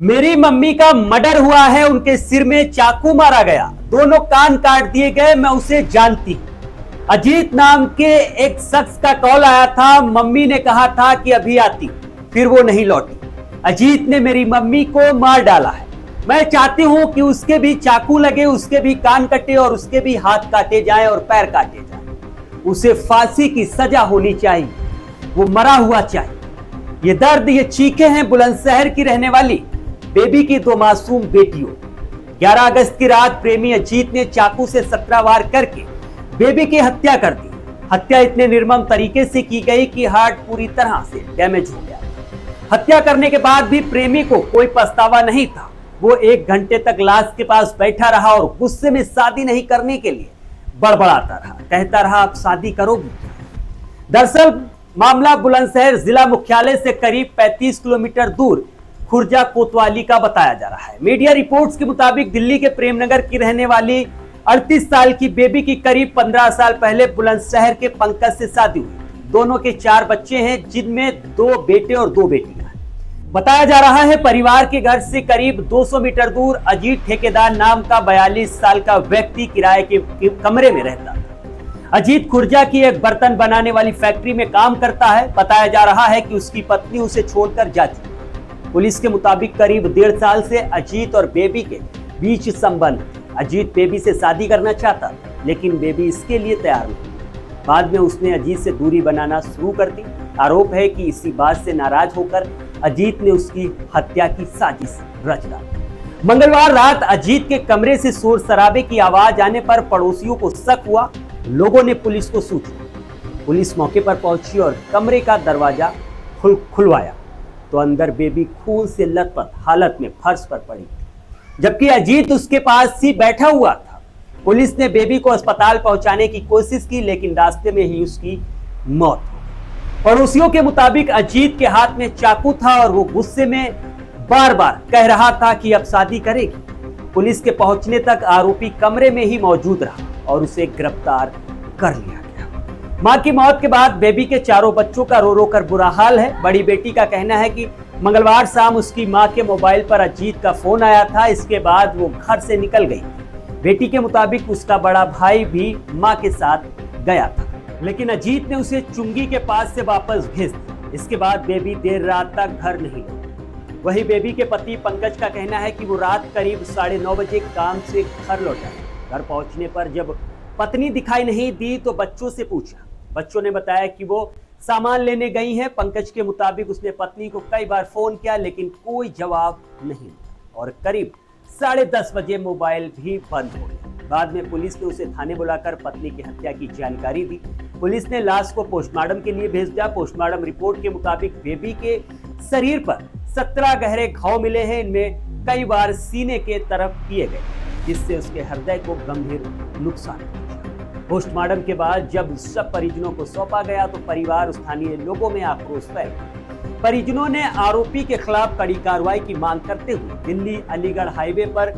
मेरी मम्मी का मर्डर हुआ है, उनके सिर में चाकू मारा गया, दोनों कान काट दिए गए। मैं उसे जानती हूं। अजीत नाम के एक शख्स का कॉल आया था। मम्मी ने कहा था कि अभी आती, फिर वो नहीं लौटी। अजीत ने मेरी मम्मी को मार डाला है। मैं चाहती हूं कि उसके भी चाकू लगे, उसके भी कान कटे और उसके भी हाथ काटे जाएं और पैर काटे जाएं। उसे फांसी की सजा होनी चाहिए, वो मरा हुआ चाहिए। ये दर्द, ये चीखें हैं बुलंदशहर की रहने वाली बेबी की दो मासूम बेटियों। 11 अगस्त की रात प्रेमी अजीत ने चाकू से 17 वार करके बेबी की हत्या कर दी। हत्या इतने निर्मम तरीके से की गई कि हार्ट पूरी तरह से डैमेज हो गया। हत्या करने के बाद भी प्रेमी को कोई पछतावा नहीं था। वो 1 घंटे तक लाश के पास बैठा रहा और गुस्से में शादी नहीं करने के लिए बड़बड़ाता रहा, कहता रहा, अब शादी करोगी? दरअसल मामला बुलंदशहर जिला मुख्यालय से करीब 35 किलोमीटर दूर खुर्जा कोतवाली का बताया जा रहा है। मीडिया रिपोर्ट्स के मुताबिक दिल्ली के प्रेमनगर की रहने वाली 38 साल की बेबी की करीब 15 साल पहले बुलंदशहर के पंकज से शादी हुई। दोनों के 4 बच्चे हैं, जिनमें 2 बेटे और 2 बेटियां हैं। बताया जा रहा है परिवार के घर से करीब 200 मीटर दूर अजीत ठेकेदार नाम का 42 साल का व्यक्ति किराए के कमरे में रहता था। अजीत खुर्जा की एक बर्तन बनाने वाली फैक्ट्री में काम करता है। बताया जा रहा है कि उसकी पत्नी उसे छोड़कर जाती है। पुलिस के मुताबिक करीब 1.5 साल से अजीत और बेबी के बीच संबंध। अजीत बेबी से शादी करना चाहता, लेकिन बेबी इसके लिए तैयार नहीं। बाद में उसने अजीत से दूरी बनाना शुरू कर दी। आरोप है कि इसी बात से नाराज होकर अजीत ने उसकी हत्या की साजिश रच डाली। मंगलवार रात अजीत के कमरे से शोर शराबे की आवाज आने पर पड़ोसियों को शक हुआ। लोगों ने पुलिस को सूचना। पुलिस मौके पर पहुंची और कमरे का दरवाजा खुलवाया तो अंदर बेबी खून से लथपथ हालत में फर्श पर पड़ी, जबकि अजीत उसके पास ही बैठा हुआ था। पुलिस ने बेबी को अस्पताल पहुंचाने की कोशिश की, लेकिन रास्ते में ही उसकी मौत हो गई। पड़ोसियों के मुताबिक अजीत के हाथ में चाकू था और वो गुस्से में बार बार कह रहा था कि अब शादी करेगी। पुलिस के पहुंचने तक आरोपी कमरे में ही मौजूद रहा और उसे गिरफ्तार कर लिया गया। मां की मौत के बाद बेबी के 4 बच्चों का रो रो कर बुरा हाल है। बड़ी बेटी का कहना है कि मंगलवार शाम उसकी मां के मोबाइल पर अजीत का फोन आया था। इसके बाद वो घर से निकल गई। बेटी के मुताबिक उसका बड़ा भाई भी मां के साथ गया था, लेकिन अजीत ने उसे चुंगी के पास से वापस भेज दिया। इसके बाद बेबी देर रात तक घर नहीं लौटी। वही बेबी के पति पंकज का कहना है कि वो रात करीब 9:30 बजे काम से घर लौटा। घर पहुंचने पर जब पत्नी दिखाई नहीं दी तो बच्चों से पूछा। बच्चों ने बताया कि वो सामान लेने गई हैं। पंकज के मुताबिक उसने पत्नी को कई बार फोन किया, लेकिन कोई जवाब नहीं और करीब 10:30 बजे मोबाइल भी बंद हो गया। बाद में पुलिस ने उसे थाने बुलाकर पत्नी की हत्या की जानकारी दी। पुलिस ने लाश को पोस्टमार्टम के लिए भेज दिया। पोस्टमार्टम रिपोर्ट के मुताबिक बेबी के शरीर पर 17 गहरे घाव मिले हैं। इनमें कई बार सीने के तरफ किए गए, जिससे उसके हृदय को गंभीर नुकसान पहुंचा। पोस्टमार्टम के बाद जब सब परिजनों को सौंपा गया तो परिवार, स्थानीय लोगों में आक्रोश फैल गया। परिजनों ने आरोपी के खिलाफ कड़ी कार्रवाई की मांग करते हुए दिल्ली अलीगढ़ हाईवे पर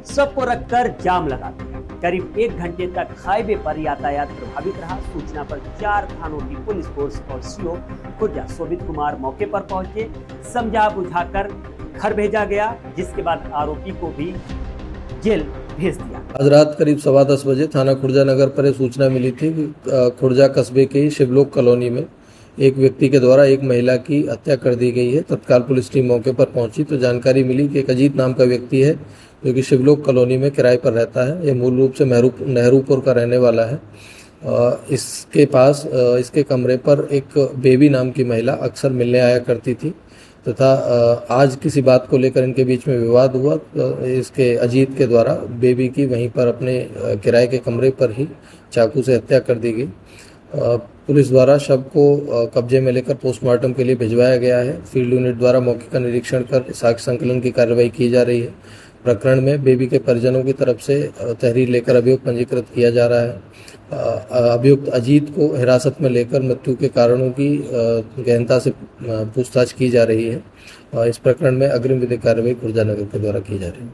सबको रखकर जाम लगा दिया। करीब 1 घंटे तक हाईवे पर यातायात प्रभावित रहा। सूचना पर 4 थानों की पुलिस फोर्स और सीओ खुर्जा शोभित कुमार मौके पर पहुंचे। समझा बुझाकर घर भेजा गया, जिसके बाद आरोपी को भी जेल भेज दिया। आज रात करीब 10:15 बजे थाना खुर्जा नगर पर सूचना मिली थी कि खुर्जा कस्बे के शिवलोक कॉलोनी में एक व्यक्ति के द्वारा एक महिला की हत्या कर दी गई है। तत्काल पुलिस टीम मौके पर पहुंची तो जानकारी मिली कि एक अजीत नाम का व्यक्ति है, जो कि शिवलोक कॉलोनी में किराए पर रहता है। ये मूल रूप से नेहरूपुर का रहने वाला है। इसके पास इसके कमरे पर एक बेबी नाम की महिला अक्सर मिलने आया करती थी तथा आज किसी बात को लेकर इनके बीच में विवाद हुआ। इसके अजीत के द्वारा बेबी की वहीं पर अपने किराए के कमरे पर ही चाकू से हत्या कर दी गई। पुलिस द्वारा शव को कब्जे में लेकर पोस्टमार्टम के लिए भिजवाया गया है। फील्ड यूनिट द्वारा मौके का निरीक्षण कर साक्ष्य संकलन की कार्रवाई की जा रही है। प्रकरण में बेबी के परिजनों की तरफ से तहरीर लेकर अभियोग पंजीकृत किया जा रहा है। अभियुक्त अजीत को हिरासत में लेकर मृत्यु के कारणों की गहनता से पूछताछ की जा रही है। इस प्रकरण में अग्रिम विधिक कार्रवाई खुर्जा नगर के द्वारा की जा रही है।